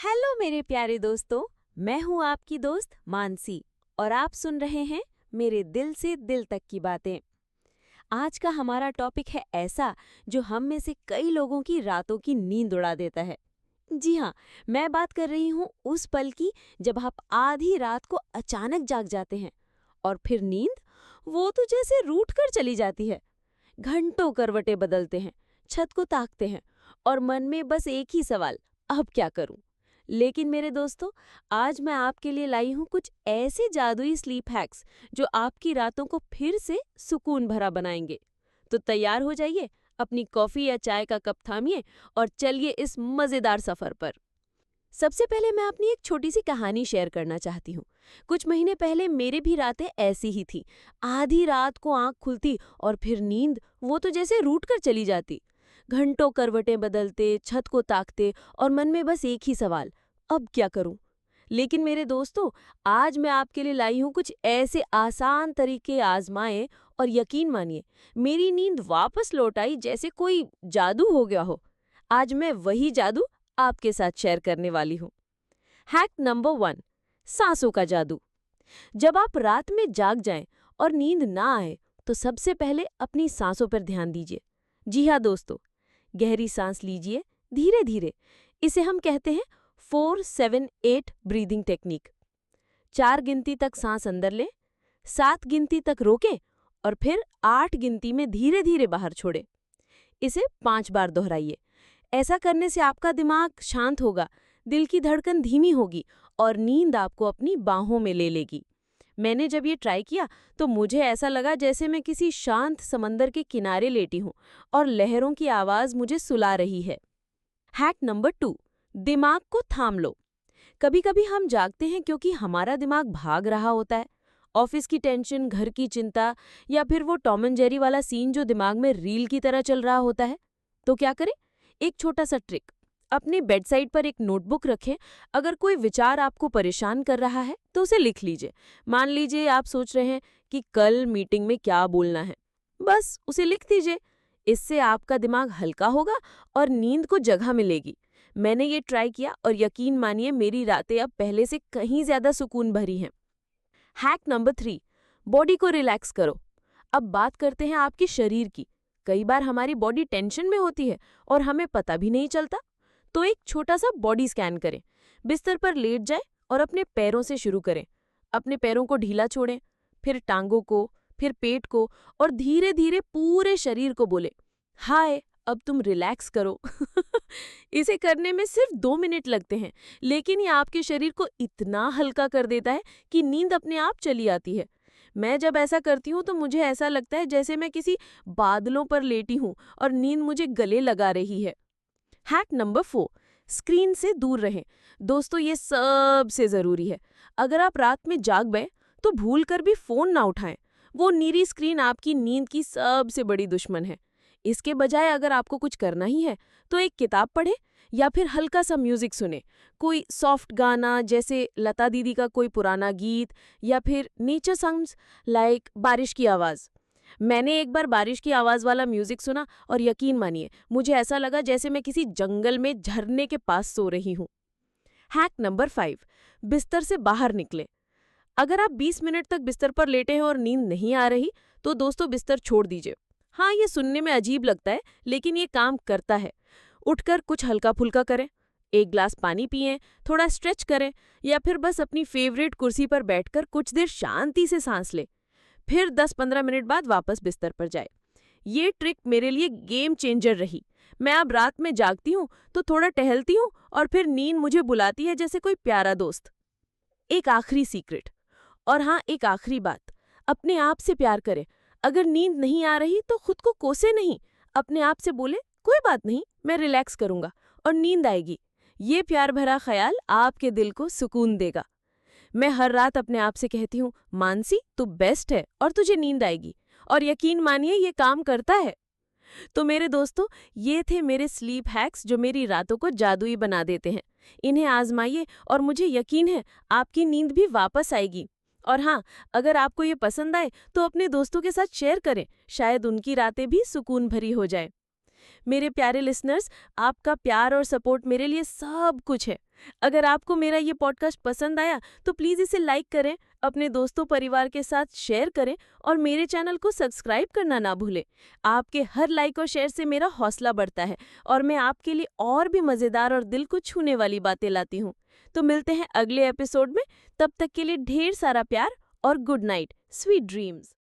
Hello मेरे प्यारे दोस्तों। मैं हूँ आपकी दोस्त मानसी और आप सुन रहे हैं मेरे दिल से दिल तक की बातें। आज का हमारा टॉपिक है ऐसा जो हम में से कई लोगों की रातों की नींद उड़ा देता है। जी हाँ, मैं बात कर रही हूँ उस पल की जब आप आधी रात को अचानक जाग जाते हैं और फिर नींद वो तो जैसे रूठ कर चली जाती है। घंटों करवटें बदलते हैं, छत को ताकते हैं और मन में बस एक ही सवाल, अब क्या करूं। लेकिन मेरे दोस्तों, आज मैं आपके लिए लाई हूं कुछ ऐसे जादुई स्लीप हैक्स जो आपकी रातों को फिर से सुकून भरा बनाएंगे। तो तैयार हो जाइए, अपनी कॉफी या चाय का कप थामिए और चलिए इस मजेदार सफर पर। सबसे पहले मैं अपनी एक छोटी सी कहानी शेयर करना चाहती हूँ। कुछ महीने पहले मेरे भी रातें ऐसी ही थी। आधी रात को आंख खुलती और फिर नींद वो तो जैसे रूठ कर चली जाती। घंटों करवटें बदलते, छत को ताकते और मन में बस एक ही सवाल, अब क्या करूं। लेकिन मेरे दोस्तों, आज मैं आपके लिए लाई हूँ कुछ ऐसे आसान तरीके आजमाएं और यकीन मानिए, मेरी नींद वापस लौट आई जैसे कोई जादू हो गया हो। आज मैं वही जादू आपके साथ शेयर करने वाली हूँ। हैक नंबर 1, सांसों का जादू। जब आप रात में जाग जाएं और नींद ना आए, तो सबसे पहले अपनी सांसों पर ध्यान दीजिए। जी हाँ दोस्तों, गहरी सांस लीजिए, धीरे धीरे। इसे हम कहते हैं 4-7-8 ब्रीदिंग टेक्निक। 4 गिनती तक सांस अंदर लें, 7 गिनती तक रोकें और फिर 8 गिनती में धीरे धीरे बाहर छोड़ें। इसे 5 बार दोहराइए। ऐसा करने से आपका दिमाग शांत होगा, दिल की धड़कन धीमी होगी और नींद आपको अपनी बाहों में ले लेगी। मैंने जब ये ट्राई किया तो मुझे ऐसा लगा जैसे मैं किसी शांत समंदर के किनारे लेटी हूँ और लहरों की आवाज़ मुझे सुला रही है। हैक नंबर 2, दिमाग को थाम लो। कभी कभी हम जागते हैं क्योंकि हमारा दिमाग भाग रहा होता है। ऑफिस की टेंशन, घर की चिंता या फिर वो टॉम एंड जेरी वाला सीन जो दिमाग में रील की तरह चल रहा होता है। तो क्या करें? एक छोटा सा ट्रिक, अपने बेड साइड पर एक नोटबुक रखें। अगर कोई विचार आपको परेशान कर रहा है तो उसे लिख लीजिए। मान लीजिए आप सोच रहे हैं कि कल मीटिंग में क्या बोलना है, बस उसे लिख दीजिए। इससे आपका दिमाग हल्का होगा और नींद को जगह मिलेगी। मैंने ये ट्राई किया और यकीन मानिए, मेरी रातें अब पहले से कहीं ज्यादा सुकून भरी हैं। हैक नंबर 3, बॉडी को रिलैक्स करो। अब बात करते हैं आपके शरीर की। कई बार हमारी बॉडी टेंशन में होती है और हमें पता भी नहीं चलता। तो एक छोटा सा बॉडी स्कैन करें। बिस्तर पर लेट जाएं और अपने पैरों से शुरू करें। अपने पैरों को ढीला छोड़ें, फिर टांगों को, फिर पेट को और धीरे धीरे पूरे शरीर को बोले, हाय अब तुम रिलैक्स करो। इसे करने में सिर्फ 2 मिनट लगते हैं, लेकिन ये आपके शरीर को इतना हल्का कर देता है कि नींद अपने आप चली आती है। मैं जब ऐसा करती हूँ तो मुझे ऐसा लगता है जैसे मैं किसी बादलों पर लेटी हूँ और नींद मुझे गले लगा रही है। हैक नंबर 4, स्क्रीन से दूर रहें। दोस्तों, ये सबसे ज़रूरी है। अगर आप रात में जाग गए तो भूल कर भी फ़ोन ना उठाएं। वो नीली स्क्रीन आपकी नींद की सबसे बड़ी दुश्मन है। इसके बजाय अगर आपको कुछ करना ही है तो एक किताब पढ़ें या फिर हल्का सा म्यूजिक सुने। कोई सॉफ्ट गाना जैसे लता दीदी का कोई पुराना गीत या फिर नेचर साउंड्स लाइक बारिश की आवाज़। मैंने एक बार बारिश की आवाज़ वाला म्यूजिक सुना और यकीन मानिए, मुझे ऐसा लगा जैसे मैं किसी जंगल में झरने के पास सो रही हूँ। हैक नंबर 5, बिस्तर से बाहर निकले। अगर आप 20 मिनट तक बिस्तर पर लेटे हैं और नींद नहीं आ रही तो दोस्तों बिस्तर छोड़ दीजिए। हाँ, ये सुनने में अजीब लगता है लेकिन ये काम करता है। उठकर कुछ हल्का फुल्का करें, एक ग्लास पानी पिएं, थोड़ा स्ट्रेच करें या फिर बस अपनी फेवरेट कुर्सी पर बैठकर कुछ देर शांति से सांस लें। फिर 10-15 मिनट बाद वापस बिस्तर पर जाए। ये ट्रिक मेरे लिए गेम चेंजर रही। मैं अब रात में जागती हूँ तो थोड़ा टहलती हूँ और फिर नींद मुझे बुलाती है जैसे कोई प्यारा दोस्त। एक आखिरी सीक्रेट, और हाँ एक आखिरी बात, अपने आप से प्यार करें। अगर नींद नहीं आ रही तो खुद को कोसे नहीं, अपने आप से बोले कोई बात नहीं, मैं रिलैक्स करूंगा और नींद आएगी। ये प्यार भरा ख्याल आपके दिल को सुकून देगा। मैं हर रात अपने आप से कहती हूँ, मानसी तू बेस्ट है और तुझे नींद आएगी, और यकीन मानिए ये काम करता है। तो मेरे दोस्तों, ये थे मेरे स्लीप हैक्स जो मेरी रातों को जादुई बना देते हैं। इन्हें आजमाइए और मुझे यकीन है आपकी नींद भी वापस आएगी। और हाँ, अगर आपको ये पसंद आए तो अपने दोस्तों के साथ शेयर करें, शायद उनकी रातें भी सुकून भरी हो जाए। मेरे प्यारे लिसनर्स, आपका प्यार और सपोर्ट मेरे लिए सब कुछ है। अगर आपको मेरा ये पॉडकास्ट पसंद आया तो प्लीज़ इसे लाइक करें, अपने दोस्तों परिवार के साथ शेयर करें और मेरे चैनल को सब्सक्राइब करना ना भूलें। आपके हर लाइक और शेयर से मेरा हौसला बढ़ता है और मैं आपके लिए और भी मज़ेदार और दिल को छूने वाली बातें लाती हूँ। तो मिलते हैं अगले एपिसोड में। तब तक के लिए ढेर सारा प्यार और गुड नाइट, स्वीट ड्रीम्स।